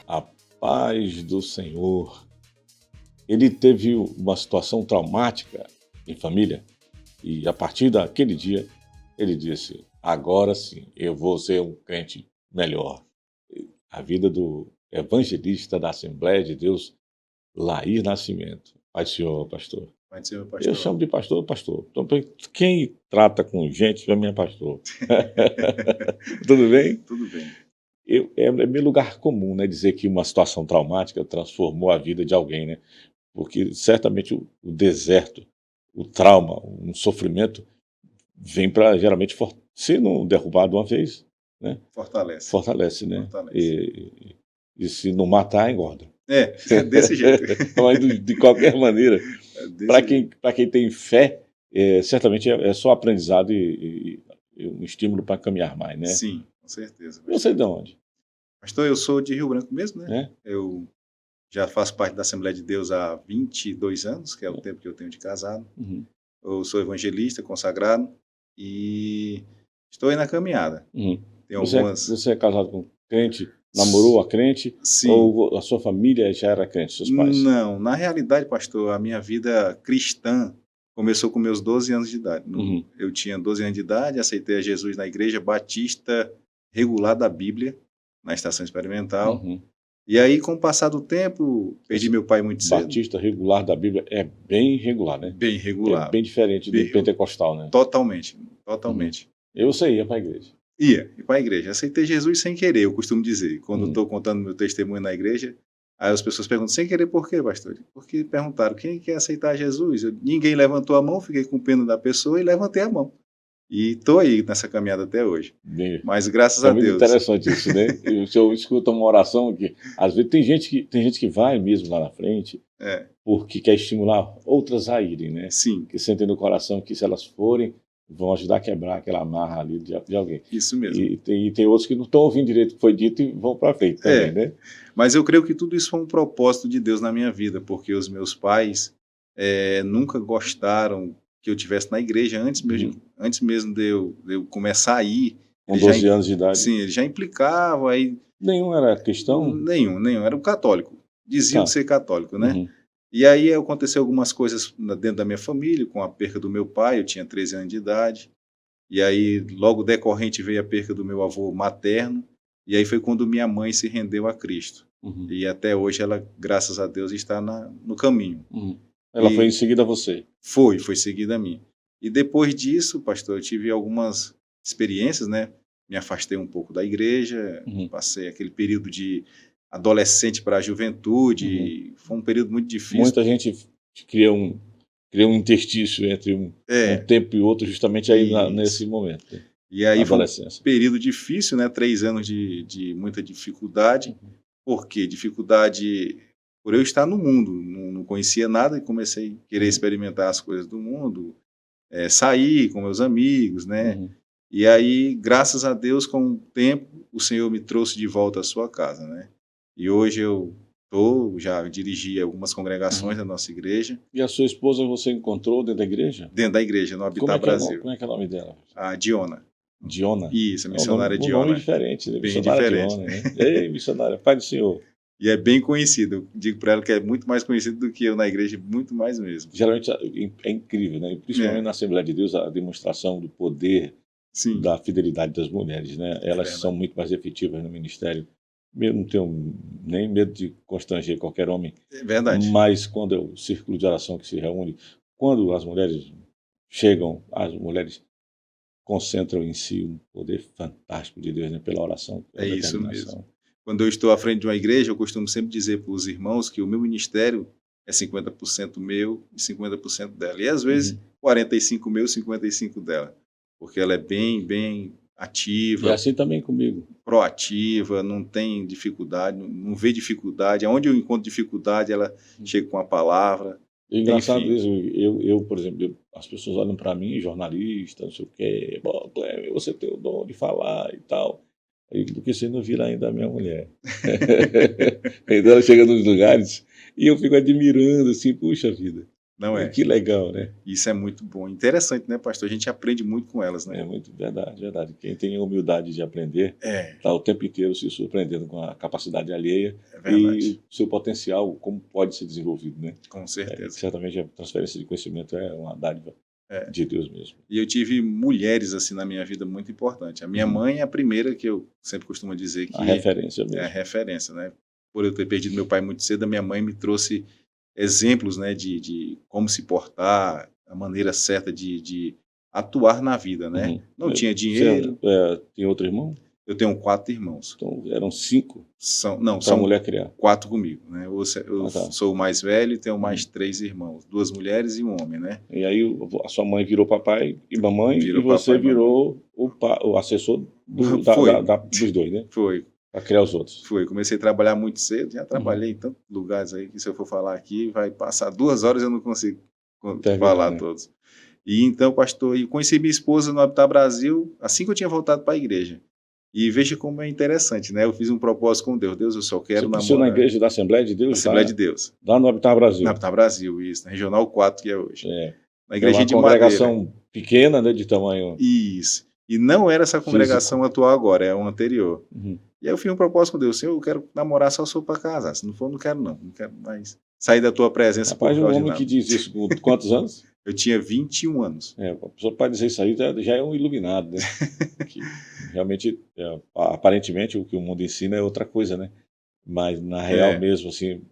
A paz do Senhor. Ele teve uma situação traumática em família e a partir daquele dia ele disse: agora sim, eu vou ser um crente melhor. A vida do evangelista da Assembleia de Deus, Lair Nascimento. Pai do Senhor, pastor. Pai do Senhor, Eu pastor. chamo de pastor, pastor. Então, quem trata com gente, para mim é pastor. Tudo bem? Tudo bem. É meu lugar comum, né, dizer que uma situação traumática transformou a vida de alguém, né? Porque certamente o deserto, o trauma, um sofrimento vem para geralmente, se não derrubar de uma vez, né? Fortalece, né? E se não matar, engorda. É desse jeito. Mas de qualquer maneira, para quem tem fé, certamente é só aprendizado e um estímulo para caminhar mais, né? Sim, com certeza. Você é de onde? Pastor, eu sou de Rio Branco mesmo, né? É? Eu já faço parte da Assembleia de Deus há 22 anos, que é o tempo que eu tenho de casado. Uhum. Eu sou evangelista, consagrado e estou aí na caminhada. Uhum. Tem Você é casado com crente? Namorou a crente? Sim. Ou a sua família já era crente, seus pais? Não, na realidade, pastor, a minha vida cristã começou com meus 12 anos de idade. Uhum. Eu tinha 12 anos de idade, aceitei a Jesus na Igreja Batista Regular da Bíblia, na Estação Experimental. Uhum. E aí, com o passar do tempo, perdi meu pai muito cedo. Batista Regular da Bíblia é bem regular, né? Bem regular. É bem diferente do pentecostal, né? Totalmente. Uhum. Eu ia para a igreja. Ia para a igreja. Aceitei Jesus sem querer, eu costumo dizer. Quando estou contando meu testemunho na igreja, aí as pessoas perguntam, sem querer por quê, pastor? Porque perguntaram, quem quer aceitar Jesus? Ninguém levantou a mão, fiquei com pena da pessoa e levantei a mão. E estou aí nessa caminhada até hoje. Mas graças a Deus. É muito interessante isso, né? O senhor escuta uma oração que, às vezes, tem gente que vai mesmo lá na frente, porque quer estimular outras a irem, né? Sim. Que sentem no coração que, se elas forem, vão ajudar a quebrar aquela amarra ali de alguém. Isso mesmo. E tem outros que não estão ouvindo direito o que foi dito e vão para frente também, né? Mas eu creio que tudo isso foi um propósito de Deus na minha vida, porque os meus pais nunca gostaram que eu estivesse na igreja, antes mesmo de eu começar a ir. Com 12 anos de idade? Sim, ele já implicava. Aí, nenhum era cristão? Nenhum, era um católico. Diziam ser católico, né? Uhum. E aí aconteceu algumas coisas dentro da minha família, com a perca do meu pai, eu tinha 13 anos de idade. E aí, logo decorrente, veio a perca do meu avô materno. E aí foi quando minha mãe se rendeu a Cristo. Uhum. E até hoje ela, graças a Deus, está no caminho. Uhum. Ela foi em seguida a você? Foi seguida a mim. E depois disso, pastor, eu tive algumas experiências, né? Me afastei um pouco da igreja, passei aquele período de adolescente para a juventude, foi um período muito difícil. Muita gente cria um interstício entre um tempo e outro, justamente aí nesse momento. Né? E aí foi um período difícil, né? 3 anos de muita dificuldade. Por quê? Dificuldade por eu estar no mundo, não conhecia nada e comecei a querer experimentar as coisas do mundo, sair com meus amigos, né? E aí, graças a Deus, com o tempo, o Senhor me trouxe de volta à sua casa, né? E hoje eu já dirigi algumas congregações da nossa igreja. E a sua esposa você encontrou dentro da igreja? Dentro da igreja, no Habitat Brasil. Como é que é o nome dela? A Diona. Diona? Isso, a missionária Diona. Um nome diferente, né? Bem diferente. Diona, né? Ei, missionária, Pai do Senhor. E é bem conhecido. Eu digo para ela que é muito mais conhecido do que eu na igreja, muito mais mesmo. Geralmente é incrível, né? Principalmente na Assembleia de Deus, a demonstração do poder, da fidelidade das mulheres, né? Elas são muito mais efetivas no ministério. Eu não tenho nem medo de constranger qualquer homem. É verdade. Mas quando é o círculo de oração que se reúne, quando as mulheres chegam, as mulheres concentram em si um poder fantástico de Deus, né? Pela oração. É isso mesmo. Quando eu estou à frente de uma igreja, eu costumo sempre dizer para os irmãos que o meu ministério é 50% meu e 50% dela. E às vezes 45 meu e 55 dela. Porque ela é bem ativa. E assim também comigo. Proativa, não tem dificuldade, não vê dificuldade. Onde eu encontro dificuldade, ela chega com a palavra. É engraçado isso. Eu, por exemplo, as pessoas olham para mim, jornalista, não sei o quê, Cléber, você tem o dom de falar e tal. Aí, porque você não vira ainda a minha mulher. Então ela chega nos lugares e eu fico admirando, assim, puxa vida, Não é? que legal, né? Isso é muito bom. Interessante, né, pastor? A gente aprende muito com elas, né? É muito verdade, verdade. Quem tem a humildade de aprender É, está o tempo inteiro se surpreendendo com a capacidade alheia é e verdade. o seu potencial, como pode ser desenvolvido, né? Com certeza. Certamente a transferência de conhecimento é uma dádiva É. de Deus mesmo. E eu tive mulheres, assim, na minha vida muito importante. A minha mãe é a primeira que eu sempre costumo dizer que A referência é a mesmo. referência, né? Por eu ter perdido meu pai muito cedo, a minha mãe me trouxe exemplos, né, de como se portar, a maneira certa de atuar na vida, né? Uhum. Não tinha Você dinheiro. tem outro irmão? Eu tenho 4 irmãos. Então eram 5 Não, para a são mulher criar. 4 comigo, né? Eu Ah, tá. sou o mais velho e tenho mais 3 irmãos, 2 mulheres e um homem, né? E aí a sua mãe virou papai e mamãe Virou e você papai e mamãe. virou o assessor Foi. dos dois, né? Foi. Para criar os outros. Comecei a trabalhar muito cedo, já trabalhei em tantos lugares aí que se eu for falar aqui vai passar 2 horas e eu não consigo falar Né? todos. E então, pastor, eu conheci minha esposa no Habitat Brasil assim que eu tinha voltado para a igreja. E veja como é interessante, né? Eu fiz um propósito com Deus. Deus, eu só quero Você nasceu na igreja da Assembleia de Deus? Assembleia de Deus. Lá no Habitat Brasil. No Habitat Brasil, isso. Na Regional 4, que é hoje. Na É igreja uma de congregação Madeira. pequena, né, de tamanho. Isso. E não era essa congregação atual agora, é uma anterior. Uhum. E aí eu fiz um propósito com Deus. Senhor, eu quero namorar só sou para casar. Se não for, não quero não. Não quero mais sair da tua presença. Rapaz, um homem que diz isso com quantos anos? Eu tinha 21 anos. A pessoa pode dizer isso aí já é um iluminado, né? Que realmente, aparentemente, o que o mundo ensina é outra coisa, né? Mas na real mesmo, assim,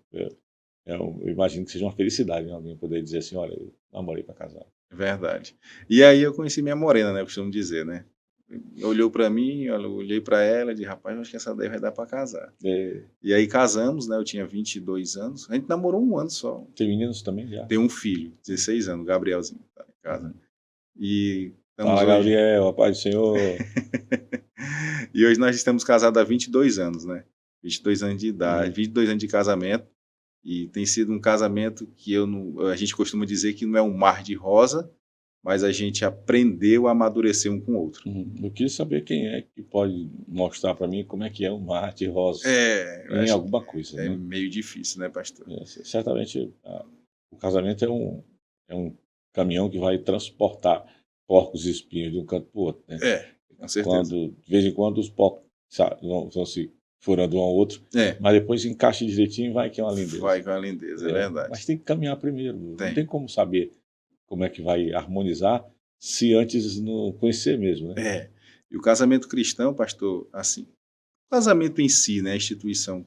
eu imagino que seja uma felicidade, né? Alguém poder dizer assim, olha, eu namorei para casar. Verdade. E aí eu conheci minha morena, né? Eu costumo dizer, né? Olhou para mim, eu olhei para ela e disse, rapaz, eu acho que essa daí vai dar para casar. E aí casamos, né? Eu tinha 22 anos. A gente namorou um ano só. Tem meninos também já? Tem um filho, 16 anos, Gabrielzinho, tá em casa. E estamos Fala, Gabriel, a paz do Senhor. E hoje nós estamos casados há 22 anos, né? 22 anos de idade, 22 anos de casamento. E tem sido um casamento que a gente costuma dizer que não é um mar de rosa, mas a gente aprendeu a amadurecer um com o outro. Eu queria saber quem é que pode mostrar para mim como é que é um mar de rosa em alguma coisa. É né? meio difícil, né, pastor? Certamente o casamento é um caminhão que vai transportar porcos e espinhos de um canto para o outro. Né? Com certeza. De vez em quando os porcos vão se furando um ao outro, mas depois encaixa direitinho e vai que é uma lindeza. Vai que é uma lindeza, é verdade. Mas tem que caminhar primeiro. Não tem como saber como é que vai harmonizar se antes não conhecer mesmo, né? E o casamento cristão, pastor, assim, o casamento em si, né, a instituição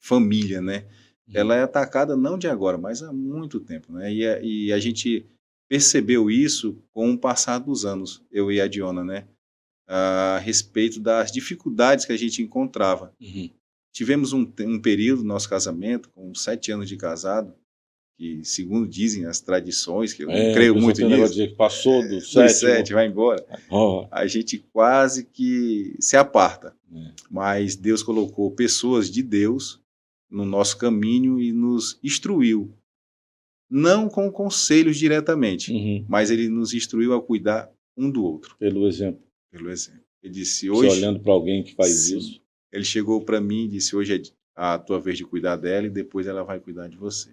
família, né, ela é atacada não de agora, mas há muito tempo, né, e a gente percebeu isso com o passar dos anos, eu e a Diona, né, a respeito das dificuldades que a gente encontrava. Tivemos um período no nosso casamento, com 7 anos de casado, que segundo dizem as tradições, que eu não creio muito nisso, dizer que passou do 7, vai embora, a gente quase que se aparta. Mas Deus colocou pessoas de Deus no nosso caminho e nos instruiu. Não com conselhos diretamente, mas Ele nos instruiu a cuidar um do outro. Pelo exemplo. Ele disse, hoje... Você olhando para alguém que faz isso. Ele chegou para mim e disse, hoje é a tua vez de cuidar dela e depois ela vai cuidar de você.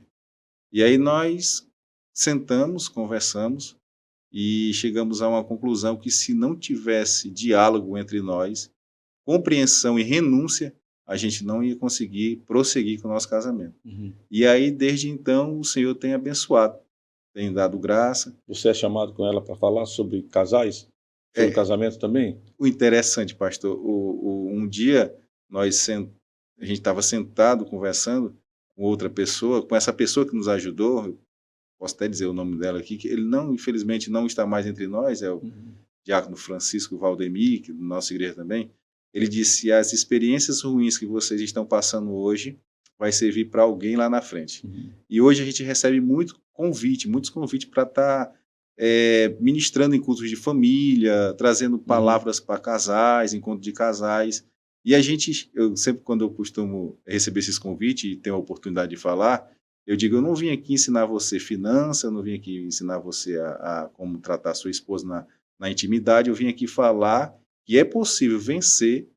E aí nós sentamos, conversamos e chegamos a uma conclusão que se não tivesse diálogo entre nós, compreensão e renúncia, a gente não ia conseguir prosseguir com o nosso casamento. E aí, desde então, o Senhor tem abençoado, tem dado graça. Você é chamado com ela para falar sobre casais? Sobre casamento também? O interessante, pastor, um dia a gente estava sentado conversando com outra pessoa, com essa pessoa que nos ajudou, posso até dizer o nome dela aqui, que ele infelizmente não está mais entre nós, é o diácono Francisco Valdemir, que é da nossa igreja também. Ele disse, as experiências ruins que vocês estão passando hoje vai servir para alguém lá na frente. E hoje a gente recebe muitos convites para estar ministrando em cultos de família, trazendo palavras para casais, encontro de casais. E eu sempre, quando eu costumo receber esses convites e tenho a oportunidade de falar, eu digo, eu não vim aqui ensinar você finança, eu não vim aqui ensinar você a como tratar a sua esposa na intimidade, eu vim aqui falar que é possível vencer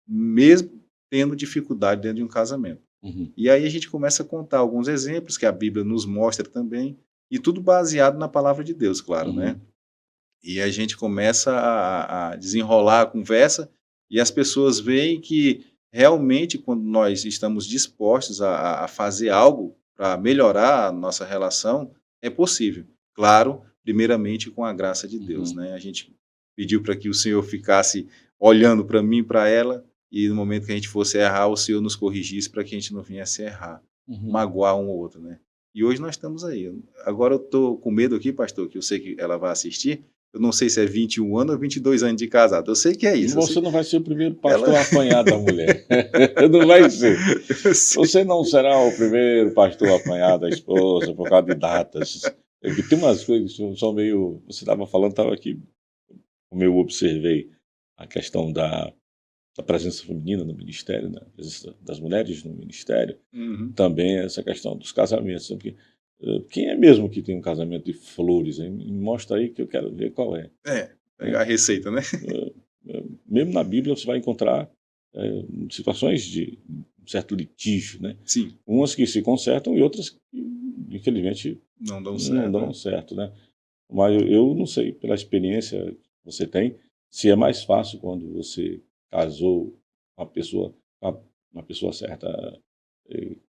mesmo tendo dificuldade dentro de um casamento. Uhum. E aí a gente começa a contar alguns exemplos que a Bíblia nos mostra também, e tudo baseado na palavra de Deus, claro, Uhum. né? E a gente começa a desenrolar a conversa, e as pessoas veem que realmente, quando nós estamos dispostos a fazer algo para melhorar a nossa relação, é possível. Claro, primeiramente com a graça de Deus, Uhum. né? A gente pediu para que o Senhor ficasse olhando para mim e para ela, e no momento que a gente fosse errar, o Senhor nos corrigisse para que a gente não viesse a errar, Uhum. magoar um ou outro, né? E hoje nós estamos aí. Agora eu estou com medo aqui, pastor, que eu sei que ela vai assistir. Eu não sei se é 21 anos ou 22 anos de casado. Eu sei que é isso. Você não vai ser o primeiro pastor Ela- a apanhar da mulher. Não vai ser. Eu sei. Você não será o primeiro pastor a apanhar da esposa por causa de datas. Porque tem umas coisas que são meio... Você estava falando, estava aqui, como eu observei a questão da presença feminina no ministério, né? A presença das mulheres no ministério, Uhum. também essa questão dos casamentos. Porque, quem é mesmo que tem um casamento de flores? Hein? Me mostra aí que eu quero ver qual é. Pegar a receita, né? Mesmo na Bíblia você vai encontrar situações de um certo litígio, né? Sim, Umas que se consertam e outras que, infelizmente, não dão não certo. dão certo, né? Mas eu não sei, pela experiência que você tem, se é mais fácil quando você casou com uma pessoa certa,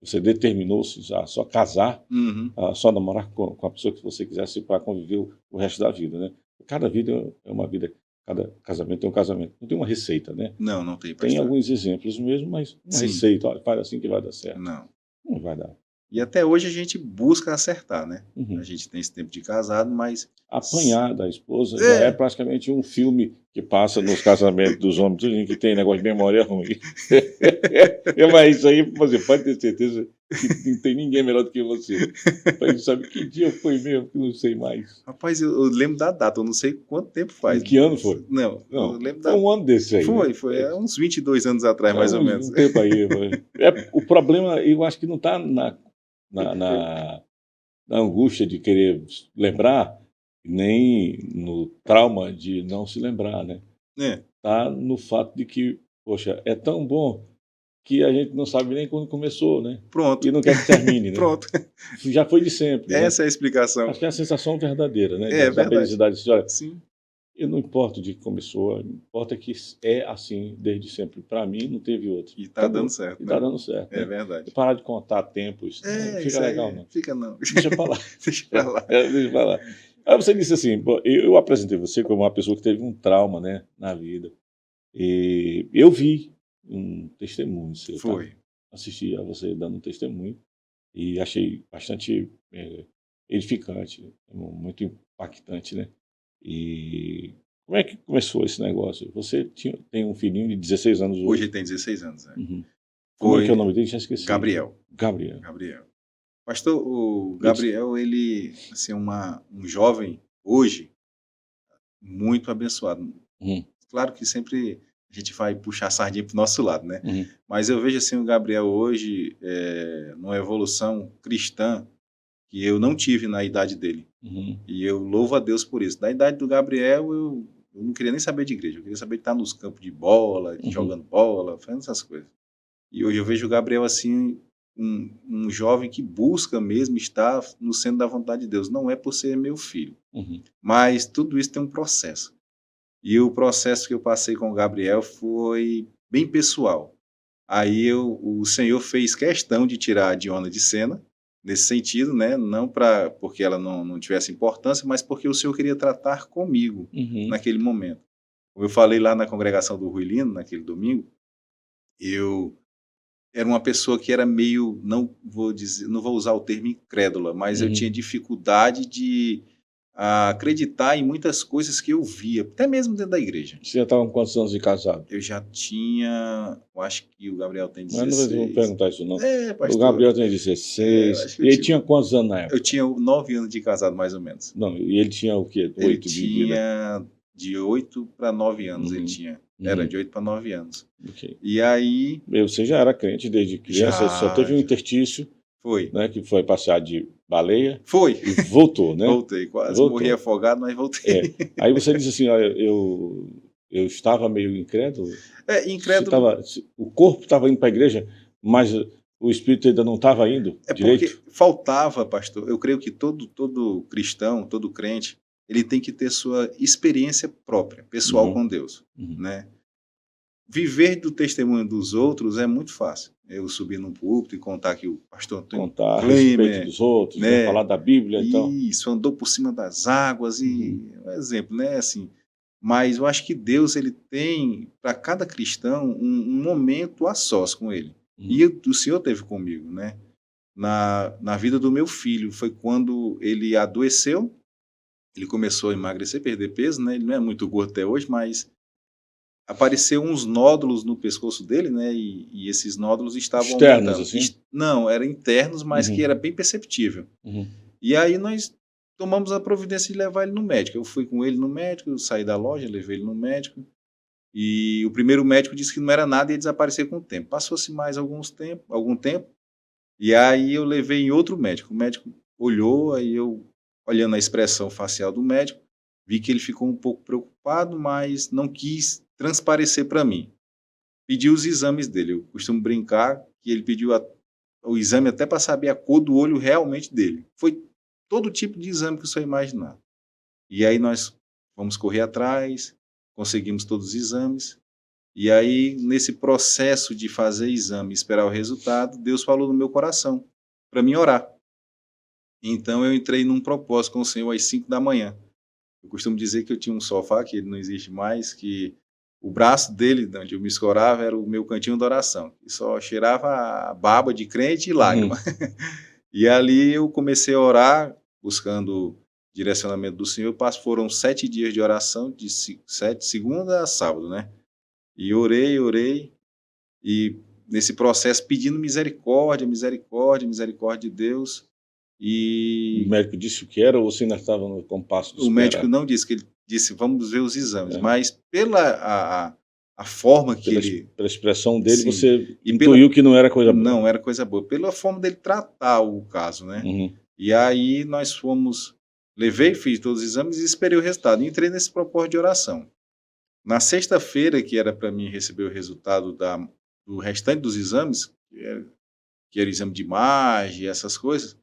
você determinou-se a só casar, Uhum. a só namorar com a pessoa que você quisesse para conviver o resto da vida, né? Cada vida é uma vida, cada casamento é um casamento. Não tem uma receita, né? Não tem, Tem pastor. alguns exemplos mesmo, mas uma Sim. receita, olha, faz assim que vai dar certo. Não. Não vai dar. E até hoje a gente busca acertar, né? Uhum. A gente tem esse tempo de casado, mas... Apanhar da esposa já é praticamente um filme que passa nos casamentos dos homens, tudo que tem negócio de memória ruim. Mas isso aí você pode ter certeza que não tem ninguém melhor do que você. A gente sabe que dia foi mesmo, que não sei mais. Rapaz, eu lembro da data, eu não sei quanto tempo faz. Em que ano foi? Não, eu Não, lembro foi da... um ano desse aí. Foi há uns 22 anos atrás, mais ou menos. Um tempo aí. O problema, eu acho que não está na angústia de querer lembrar, nem no trauma de não se lembrar, né? Tá no fato de que, poxa, é tão bom que a gente não sabe nem quando começou, né? Pronto. E não quer que termine, né? Pronto. Já foi de sempre, né? Essa é a explicação. Acho que é a sensação verdadeira, né? É Da verdade. felicidade. Olha, Sim. eu não importo de que começou, importa que é assim desde sempre. Para mim, não teve outro. E tá dando certo, E né? tá dando certo. É né? verdade. Parar de contar tempos, não Isso fica aí, legal, não. Fica não. Deixa pra lá. Deixa pra lá. Deixa pra lá. Aí você disse assim, pô, eu apresentei você como uma pessoa que teve um trauma, né, na vida. E eu vi um testemunho seu. Foi. Tá? Assisti a você dando um testemunho e achei bastante edificante, muito impactante, né? E como é que começou esse negócio? Você tem um filhinho de 16 anos hoje. Hoje ele tem 16 anos, né? Uhum. Como é que é o nome dele? Já esqueci. Gabriel. Pastor, o Gabriel, ele assim, um jovem hoje muito abençoado. Claro que sempre a gente vai puxar a sardinha pro nosso lado, né? Mas eu vejo assim o Gabriel hoje numa evolução cristã que eu não tive na idade dele. E eu louvo a Deus por isso. Da idade do Gabriel, eu não queria nem saber de igreja. Eu queria saber de estar nos campos de bola, jogando bola, fazendo essas coisas. E hoje eu vejo o Gabriel assim, um jovem que busca mesmo estar no centro da vontade de Deus. Não é por ser meu filho. Mas tudo isso tem um processo. E o processo que eu passei com o Gabriel foi bem pessoal. Aí o Senhor fez questão de tirar a Diona de cena, nesse sentido, né? Não porque ela não tivesse importância, mas porque o Senhor queria tratar comigo naquele momento. Como eu falei lá na congregação do Rui Lino, naquele domingo, eu era uma pessoa que era meio, não vou usar o termo incrédula, mas eu tinha dificuldade de acreditar em muitas coisas que eu via, até mesmo dentro da igreja. Você já estava com quantos anos de casado? Eu já tinha, eu acho que o Gabriel tem 16. Mas não vou perguntar isso não. Pastor, o Gabriel tem 16. E ele tinha quantos anos na época? Eu tinha 9 anos de casado, mais ou menos. Não, e ele tinha o quê? 8 ele de tinha vida? De 8 para 9 anos ele tinha. Era de 8 para 9 anos. Okay. E aí... Você já era crente desde criança, só teve um interstício. Foi. Né, que foi passear de baleia. Foi. E voltou, né? Voltei, quase morri afogado, mas voltei. Aí você disse assim, olha, eu eu estava meio incrédulo. Incrédulo. O corpo estava indo para a igreja, mas o espírito ainda não estava indo direito? Porque faltava, pastor. Eu creio que todo cristão, todo crente, ele tem que ter sua experiência própria, pessoal com Deus, né? Viver do testemunho dos outros é muito fácil. Eu subir num púlpito e contar que o pastor Antônio contar a respeito dos outros, né? Falar da Bíblia e tal. Isso, andou por cima das águas e um exemplo, né? Assim, mas eu acho que Deus ele tem para cada cristão um momento a sós com ele. E o Senhor teve comigo, né? Na vida do meu filho, foi quando ele adoeceu, ele começou a emagrecer, perder peso, né? Ele não é muito gordo até hoje, mas apareceu uns nódulos no pescoço dele, né? E esses nódulos estavam externos, aumentando. assim? Não, eram internos, mas que era bem perceptível. E aí nós tomamos a providência de levar ele no médico. Eu fui com ele no médico, eu saí da loja, levei ele no médico. E o primeiro médico disse que não era nada e ia desaparecer com o tempo. Passou-se mais algum tempo, e aí eu levei em outro médico. O médico olhou, aí eu, olhando a expressão facial do médico, vi que ele ficou um pouco preocupado, mas não quis transparecer para mim. Pediu os exames dele. Eu costumo brincar que ele pediu o exame até para saber a cor do olho realmente dele. Foi todo tipo de exame que o senhor imaginar. E aí nós vamos correr atrás, conseguimos todos os exames. E aí, nesse processo de fazer exame e esperar o resultado, Deus falou no meu coração para mim orar. Então eu entrei num propósito com o Senhor às 5 da manhã. Eu costumo dizer que eu tinha um sofá, que ele não existe mais, que o braço dele, onde eu me escorava, era o meu cantinho de oração. E só cheirava a baba de crente e lágrima. E ali eu comecei a orar, buscando direcionamento do Senhor. Foram 7 dias de oração, de segunda a sábado, né? E orei, e nesse processo pedindo misericórdia de Deus. E o médico disse o que era, ou você ainda estava no compasso de o médico não disse, que ele disse, vamos ver os exames, mas pela a forma que pela expressão dele, sim, você e intuiu que não era coisa boa. Não era coisa boa, pela forma dele tratar o caso, né? E aí nós fiz todos os exames e esperei o resultado. E entrei nesse propósito de oração. Na sexta-feira, que era para mim receber o resultado do restante dos exames, que era exame de imagem, essas coisas,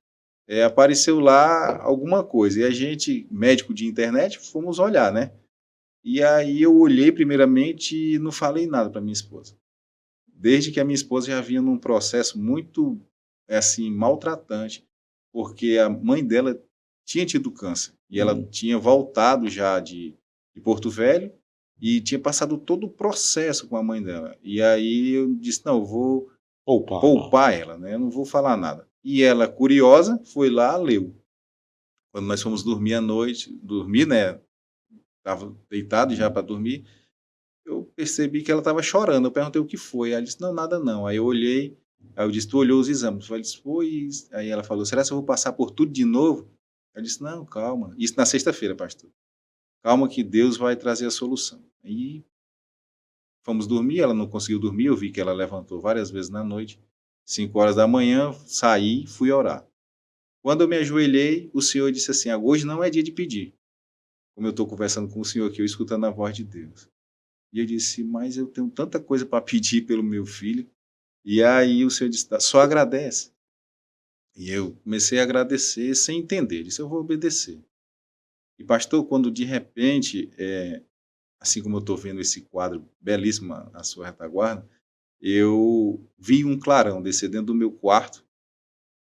apareceu lá alguma coisa. E a gente, médico de internet, fomos olhar, né? E aí eu olhei primeiramente e não falei nada para minha esposa. Desde que a minha esposa já vinha num processo muito, assim, maltratante, porque a mãe dela tinha tido câncer. E ela tinha voltado já de Porto Velho, e tinha passado todo o processo com a mãe dela. E aí eu disse, não, eu vou poupar ela, né? Eu não vou falar nada. E ela, curiosa, foi lá, leu. Quando nós fomos dormir à noite, né? Estava deitado já para dormir, eu percebi que ela estava chorando. Eu perguntei o que foi. Ela disse, não, nada não. Aí eu olhei, aí eu disse, tu olhou os exames? Eu disse, foi. Aí ela falou, será que eu vou passar por tudo de novo? Eu disse, não, calma. Isso na sexta-feira, pastor. Calma que Deus vai trazer a solução. Aí fomos dormir, ela não conseguiu dormir, eu vi que ela levantou várias vezes na noite. 5 horas da manhã, saí, fui orar. Quando eu me ajoelhei, o Senhor disse assim, hoje não é dia de pedir. Como eu estou conversando com o Senhor aqui, eu escutando a voz de Deus. E eu disse, mas eu tenho tanta coisa para pedir pelo meu filho. E aí o Senhor disse, só agradece. E eu comecei a agradecer sem entender, disse, eu vou obedecer. E pastor, quando de repente, assim como eu estou vendo esse quadro belíssimo à sua retaguarda, eu vi um clarão descer dentro do meu quarto,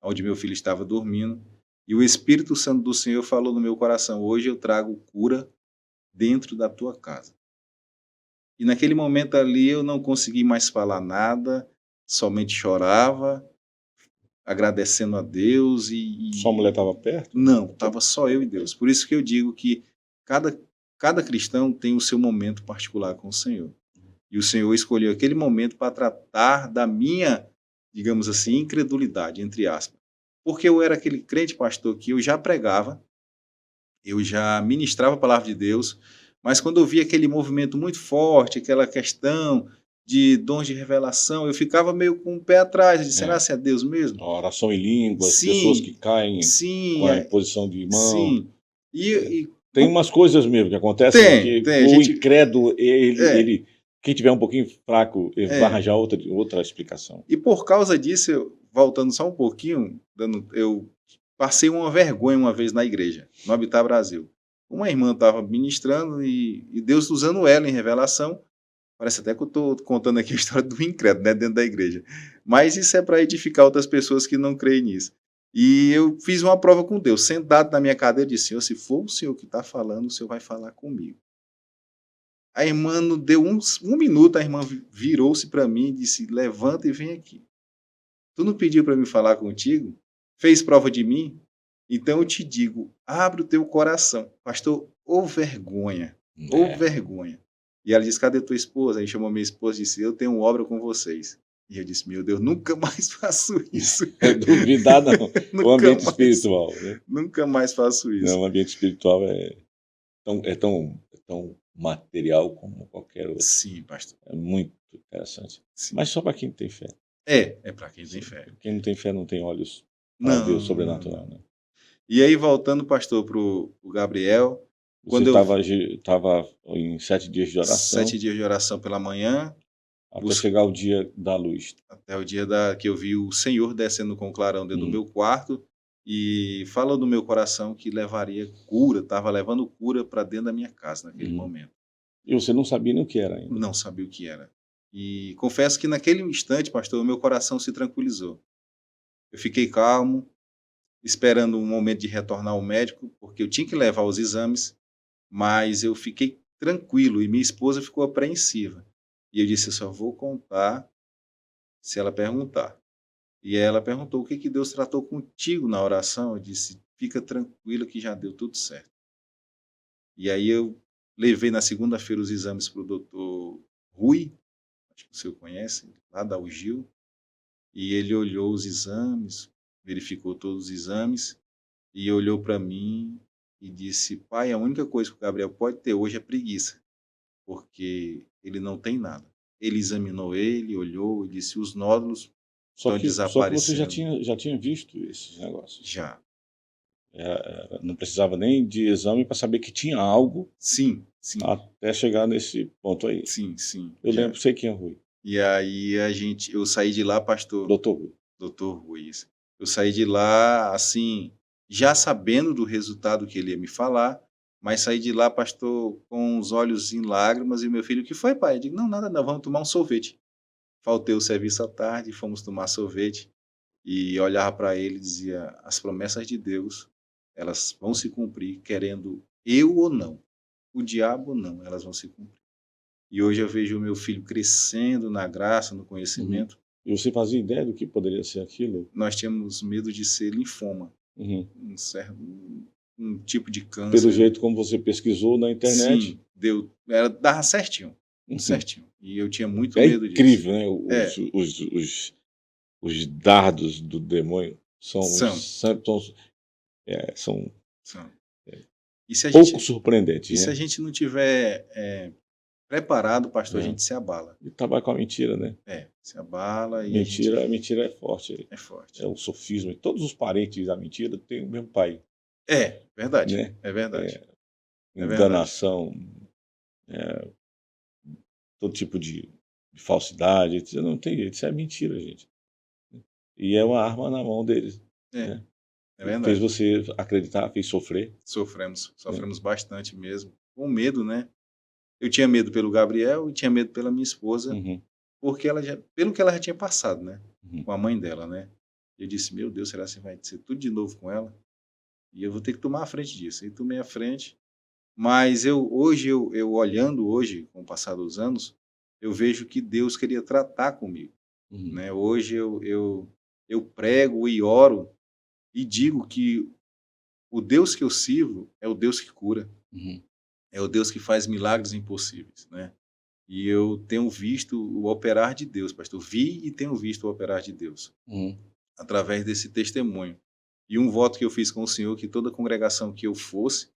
onde meu filho estava dormindo, e o Espírito Santo do Senhor falou no meu coração, hoje eu trago cura dentro da tua casa. E naquele momento ali eu não consegui mais falar nada, somente chorava, agradecendo a Deus. Sua mulher estava perto? Não, estava só eu e Deus. Por isso que eu digo que cada cristão tem o seu momento particular com o Senhor. E o Senhor escolheu aquele momento para tratar da minha, digamos assim, incredulidade, entre aspas. Porque eu era aquele crente, pastor, que eu já pregava, eu já ministrava a palavra de Deus, mas quando eu via aquele movimento muito forte, aquela questão de dons de revelação, eu ficava meio com o pé atrás. Eu disse, será que é Deus mesmo? A oração em línguas, sim, pessoas que caem sim, com a imposição de mão. Sim. E Tem umas coisas mesmo que acontecem que Tem. o incrédulo, É. quem tiver um pouquinho fraco, ele vai É. arranjar outra explicação. E por causa disso, voltando só um pouquinho, eu passei uma vergonha uma vez na igreja, no Habitat Brasil. Uma irmã estava ministrando e Deus usando ela em revelação. Parece até que eu estou contando aqui a história do incrédulo, né, dentro da igreja. Mas isso é para edificar outras pessoas que não creem nisso. E eu fiz uma prova com Deus, sentado na minha cadeira, disse: Senhor, se for o Senhor que está falando, o Senhor vai falar comigo. A irmã não deu um minuto, a irmã virou-se para mim e disse: levanta e vem aqui. Tu não pediu para me falar contigo? Fez prova de mim? Então eu te digo, abre o teu coração. Pastor, ô vergonha, ô vergonha. E ela disse: cadê tua esposa? Aí chamou minha esposa e disse: eu tenho obra com vocês. E eu disse: meu Deus, nunca mais faço isso. Duvidar não. O ambiente espiritual. Né? Nunca mais faço isso. Não, o ambiente espiritual é tão material como qualquer outro. Sim, pastor. É muito interessante. Sim. Mas só para quem tem fé. É para quem tem fé. Quem não tem fé não tem olhos para Deus sobrenatural. Né? E aí, voltando, pastor, para o Gabriel. Você estava em 7 dias de oração. 7 dias de oração pela manhã. Até chegar o dia da luz. Até o dia que eu vi o Senhor descendo com clarão dentro do meu quarto e falou no meu coração que levaria cura, estava levando cura para dentro da minha casa naquele momento. E você não sabia nem o que era ainda? Não sabia o que era. E confesso que naquele instante, pastor, o meu coração se tranquilizou. Eu fiquei calmo, esperando um momento de retornar ao médico, porque eu tinha que levar os exames, mas eu fiquei tranquilo e minha esposa ficou apreensiva. E eu disse: eu só vou contar se ela perguntar. E ela perguntou: o que Deus tratou contigo na oração? Eu disse: fica tranquila que já deu tudo certo. E aí eu levei na segunda-feira os exames para o doutor Rui, acho que o senhor conhece, lá da UGIL, e ele olhou os exames, verificou todos os exames, e olhou para mim e disse: pai, a única coisa que o Gabriel pode ter hoje é preguiça, porque ele não tem nada. Ele examinou ele, olhou e disse: os nódulos estão desaparecendo. Só que você já tinha visto esses negócios. Já. Não precisava nem de exame para saber que tinha algo. Sim. Até chegar nesse ponto aí. Sim. Eu lembro, sei quem é Rui. E aí eu saí de lá, pastor. Doutor Rui. Eu saí de lá, assim, já sabendo do resultado que ele ia me falar, mas saí de lá, pastor, com os olhos em lágrimas, e meu filho: o que foi, pai? Eu digo: não, nada não, vamos tomar um sorvete. Faltei o serviço à tarde, fomos tomar sorvete, e olhava para ele e dizia: as promessas de Deus, elas vão se cumprir, querendo eu ou não. O diabo ou não, elas vão se cumprir. E hoje eu vejo o meu filho crescendo na graça, no conhecimento. E você fazia ideia do que poderia ser aquilo? Nós tínhamos medo de ser linfoma, um tipo de câncer. Pelo jeito como você pesquisou na internet. Sim, dava certinho, certinho. E eu tinha muito medo disso. Incrível, né? Os dardos do demônio são pouco surpreendentes. E se a gente não tiver preparado, pastor, a gente se abala. E trabalha com a mentira, né? Se abala. A mentira é forte. É forte. É o sofisma. Todos os parentes da mentira têm o mesmo pai. Verdade. Né? É verdade. Enganação, todo tipo de falsidade. Não tem jeito. Isso é mentira, gente. E é uma arma na mão deles. Né? É verdade. Fez você acreditar, fez sofrer. Sofremos bastante mesmo. Com medo, né? Eu tinha medo pelo Gabriel e tinha medo pela minha esposa, porque pelo que ela já tinha passado, né? Com a mãe dela, né? Eu disse: meu Deus, será que vai ser tudo de novo com ela? E eu vou ter que tomar a frente disso. E tomei a frente. Mas hoje, olhando hoje, com o passar dos anos, eu vejo que Deus queria tratar comigo. Né? Hoje eu prego e oro e digo que o Deus que eu sirvo é o Deus que cura. É o Deus que faz milagres impossíveis, né? E eu tenho visto o operar de Deus, pastor. Vi e tenho visto o operar de Deus através desse testemunho. E um voto que eu fiz com o Senhor, que toda congregação que eu fosse,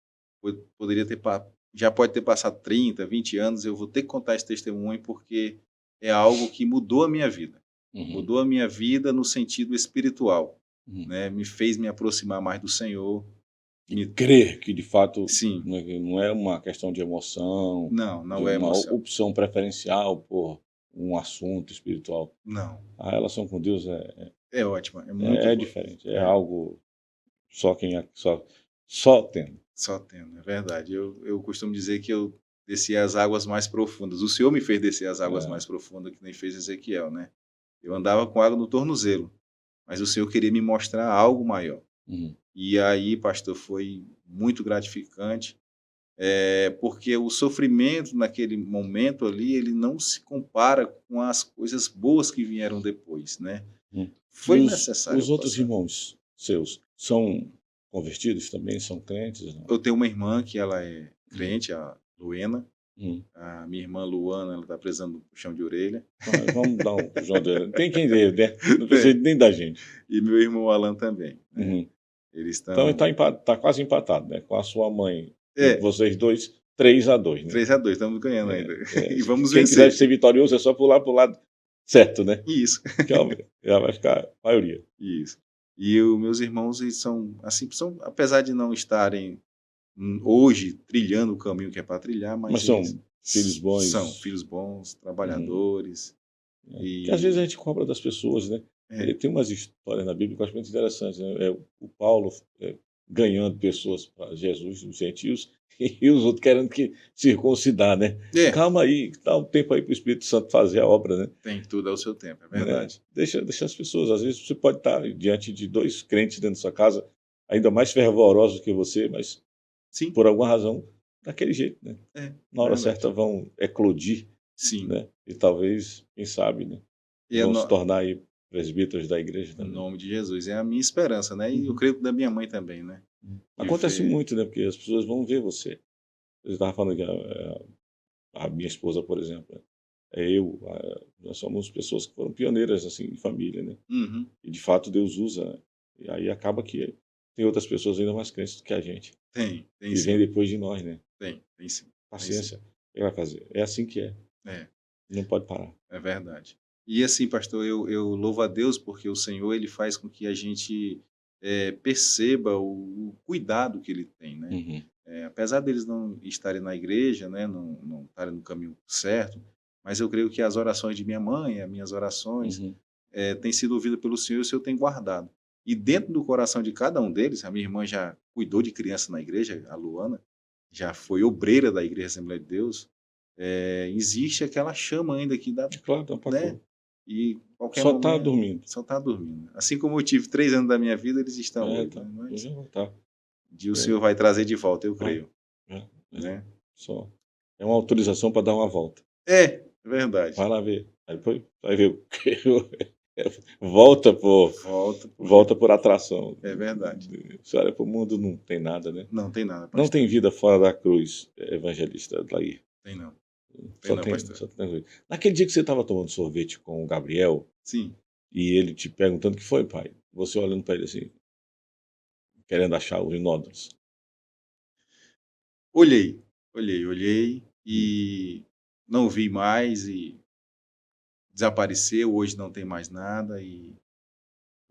já pode ter passado 30, 20 anos, eu vou ter que contar esse testemunho, porque é algo que mudou a minha vida. Mudou a minha vida no sentido espiritual. Né? Me fez me aproximar mais do Senhor. E crer que, de fato, Sim, não é uma questão de emoção, de não é uma emoção. opção preferencial por um assunto espiritual. Não, A relação com Deus é é ótima, é muito é boa. diferente, é É, algo só quem só tendo. só tendo, é verdade. Eu costumo dizer que eu desci as águas mais profundas. O Senhor me fez descer as águas É. mais profundas, que nem fez Ezequiel, né? Eu andava com água no tornozelo, mas o Senhor queria me mostrar algo maior. Uhum. E aí, pastor, foi muito gratificante, porque o sofrimento naquele momento ali, ele não se compara com as coisas boas que vieram depois, né? Hum. E Foi necessário os eu outros passar. irmãos seus são convertidos também? São crentes? Não? Eu tenho uma irmã que ela é Uhum. crente, a Luena. Uhum. A minha irmã Luana, ela está precisando do puxão de orelha. Vamos dar um puxão de orelha. Tem quem dê, né? Não precisa Tem. nem da gente. E meu irmão Alan também, né? Uhum. Eles Então estão... tá quase empatado, né? Com a sua mãe, entre É, vocês dois, 3-2, né? 3-2, estamos ganhando ainda. E vamos Quem quiser vencer. ser vitorioso é só pular pro lado certo, né? Isso, Que já vai ficar a maioria. isso. E os meus irmãos, eles são, assim, apesar de não estarem hoje trilhando o caminho que é para trilhar, Mas mas são eles filhos são bons. filhos bons, Uhum. trabalhadores. Que às vezes a E gente cobra das pessoas, né? é, Tem umas histórias na Bíblia que eu acho muito interessantes, né? O Paulo ganhando pessoas para Jesus, os gentios, e os outros querendo que circuncidar, né? é, Calma aí, dá um tempo aí para o Espírito Santo fazer a obra, né? tem tudo ao seu tempo, é Né? verdade. Deixa as pessoas. Às vezes você pode estar diante de dois crentes dentro da sua casa, ainda mais fervorosos que você, mas Sim, por alguma razão, daquele jeito, né? é Na hora verdade. certa vão eclodir, Sim. né? E talvez, quem sabe, né? E é Vão se tornar aí presbíteros da igreja em também. nome de Jesus. É a minha esperança, né? E eu Uhum. creio que da minha mãe também, né? De Acontece ver. muito, né? Porque as pessoas vão ver você. Eu estava falando que a minha esposa, por exemplo, nós somos pessoas que foram pioneiras assim em família, né? Uhum. E de fato Deus usa, né? E aí acaba que tem outras pessoas ainda mais crentes do que a gente, Tem que vem sim. depois de nós, né? Tem sim. Tem sim. Paciência, o que vai fazer? É assim que é, É, não pode parar. é verdade. E assim, pastor, eu louvo a Deus porque o Senhor, ele faz com que a gente perceba o cuidado que ele tem, né? Uhum. Apesar deles não estarem na igreja, né? Não estarem no caminho certo, mas eu creio que as orações de minha mãe, as minhas orações, Uhum. Têm sido ouvidas pelo Senhor e o Senhor tem guardado. E dentro do coração de cada um deles, a minha irmã já cuidou de criança na igreja, a Luana, já foi obreira da Igreja Assembleia de Deus, existe aquela chama ainda que dá, É claro, não né? apagou. E qualquer Só está momento dormindo. só está dormindo. Assim como eu tive 3 anos da minha vida, eles estão hoje, Tá. né? Mas Já não tá. o É, Senhor vai trazer de volta, eu vai. creio, É, é. né? Só. É uma autorização para dar uma volta. É verdade. Vai lá ver. Aí depois vai ver o que. Volta por, Volta, porque volta por atração. é verdade. Se olha para o mundo, não tem nada, né? Não tem nada, Não pastor. tem vida fora da cruz, evangelista Laí. Tem não. Tem Só não, tem, pastor. só tem cruz. Naquele dia que você estava tomando sorvete com o Gabriel, Sim. e ele te perguntando o que foi, pai. Você olhando para ele assim, querendo achar os nódulos. Olhei Hum. e não vi mais e desapareceu, hoje não tem mais nada e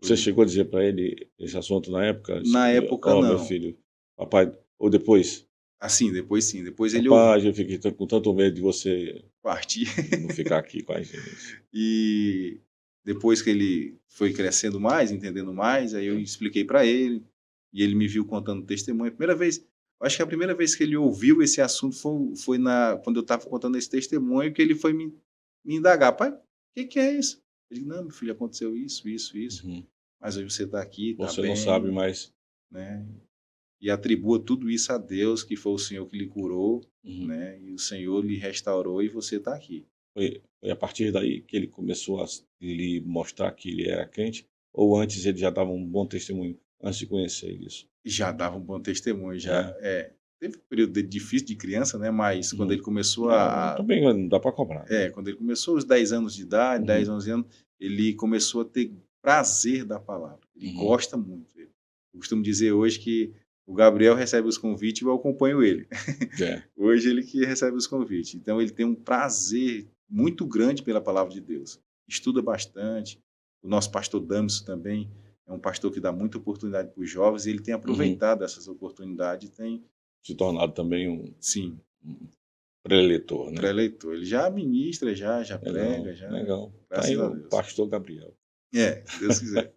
Você hoje chegou a dizer para ele esse assunto na época? na época Ó, meu não. filho, papai, ou depois? Assim, depois sim, depois ele ouviu Rapaz, eu fiquei com tanto medo de você partir não ficar aqui com a gente. e depois que ele foi crescendo mais, entendendo mais, aí eu expliquei para ele e ele me viu contando testemunho. A primeira vez, acho que a primeira vez que ele ouviu esse assunto foi quando eu estava contando esse testemunho que ele foi me indagar, pai, o que é isso? Ele, não, meu filho, aconteceu isso, isso, isso. Uhum. Mas hoje você está aqui, está Você não sabe bem, mais. né? E atribua tudo isso a Deus, que foi o Senhor que lhe curou, Uhum. né? E o Senhor lhe restaurou e você está aqui. Foi a partir daí que ele começou a lhe mostrar que ele era crente? Ou antes ele já dava um bom testemunho, antes de conhecer isso? Já dava um bom testemunho, já. É. Teve um período difícil de criança, né? Mas quando Uhum. ele começou Não, também não dá para cobrar, né? quando ele começou os 10 anos de idade, 10, Uhum. 11 anos, ele começou a ter prazer da palavra. Ele Uhum. gosta muito. Eu costumo dizer hoje que o Gabriel recebe os convites e eu acompanho ele. É. Hoje ele que recebe os convites. Então ele tem um prazer muito grande pela palavra de Deus. Estuda bastante. O nosso pastor Damso também é um pastor que dá muita oportunidade para os jovens, e ele tem aproveitado essas oportunidades, tem, Se tornado também um sim, preletor, né? pré-eleitor. Ele já ministra, já Legal, prega, já, legal. Tá graças aí a o Deus. pastor Gabriel. Se Deus quiser.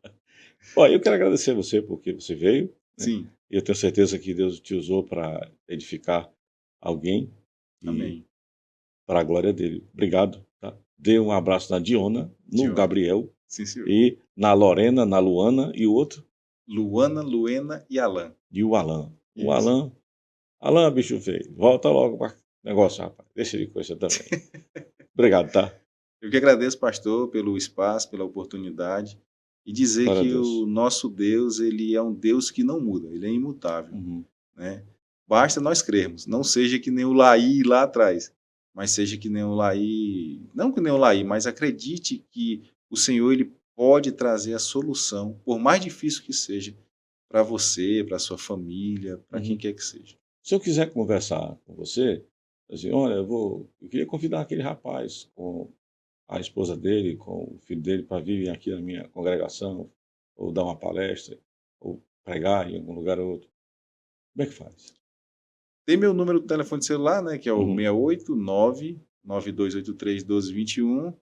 Olha, eu quero agradecer você porque você veio, né? Sim, E eu tenho certeza que Deus te usou para edificar alguém e amém. para a glória dele. Obrigado, tá? Dê um abraço na Diona, no Diona. Gabriel Sim, senhor. e na Lorena, na Luana e o outro, Luana, Luena e Alan. e o Alan. O Isso. Alan, bicho feio, volta logo para negócio, rapaz. Deixa de coisa também. Obrigado, tá? Eu que agradeço, pastor, pelo espaço, pela oportunidade, e dizer Glória a que Deus. o nosso Deus, ele é um Deus que não muda, ele é imutável, Uhum. né? Basta nós crermos, não seja que nem o Laí lá atrás, mas seja que nem o Laí, não que nem o Laí, mas acredite que o Senhor, ele pode trazer a solução, por mais difícil que seja, para você, para sua família, para quem Uhum. quer que seja. Se eu quiser conversar com você, assim, olha, eu queria convidar aquele rapaz com a esposa dele, com o filho dele, para virem aqui na minha congregação, ou dar uma palestra, ou pregar em algum lugar ou outro. Como é que faz? Tem meu número do telefone celular, né, que é o Uhum. 689-9283-1221,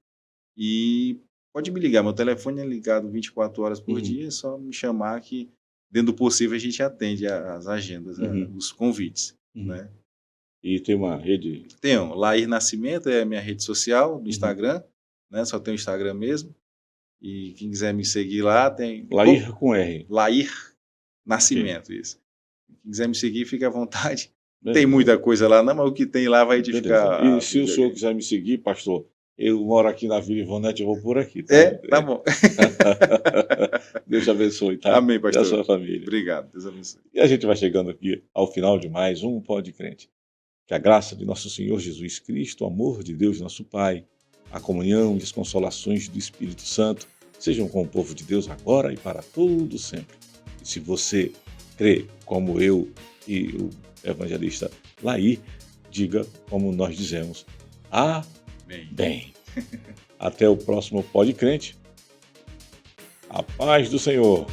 e pode me ligar, meu telefone é ligado 24 horas por Uhum. dia, é só me chamar que, dentro do possível, a gente atende as agendas, Uhum. os convites, Uhum. né. E tem uma rede. Tenho, Lair Nascimento é a minha rede social, no Uhum. Instagram, né, só tem o Instagram mesmo, e quem quiser me seguir lá, tem... Lair com R. Lair Nascimento, isso. Quem quiser me seguir, fica à vontade. Tem Beleza. muita coisa lá, não, mas o que tem lá vai Beleza. edificar E a se o vida de senhor alguém. quiser me seguir, pastor, eu moro aqui na Vila Ivonete, eu vou por aqui, tá? Tá bom. Deus te abençoe, tá? Amém, E a pastor. sua família. Obrigado, Deus abençoe. E a gente vai chegando aqui ao final de mais um Pode Crente. Que a graça de nosso Senhor Jesus Cristo, o amor de Deus, nosso Pai, a comunhão e as consolações do Espírito Santo sejam com o povo de Deus agora e para todo sempre. E se você crê como eu e o evangelista Laí, diga como nós dizemos, Bem. amém. Até o próximo Pode Crente. A paz do Senhor.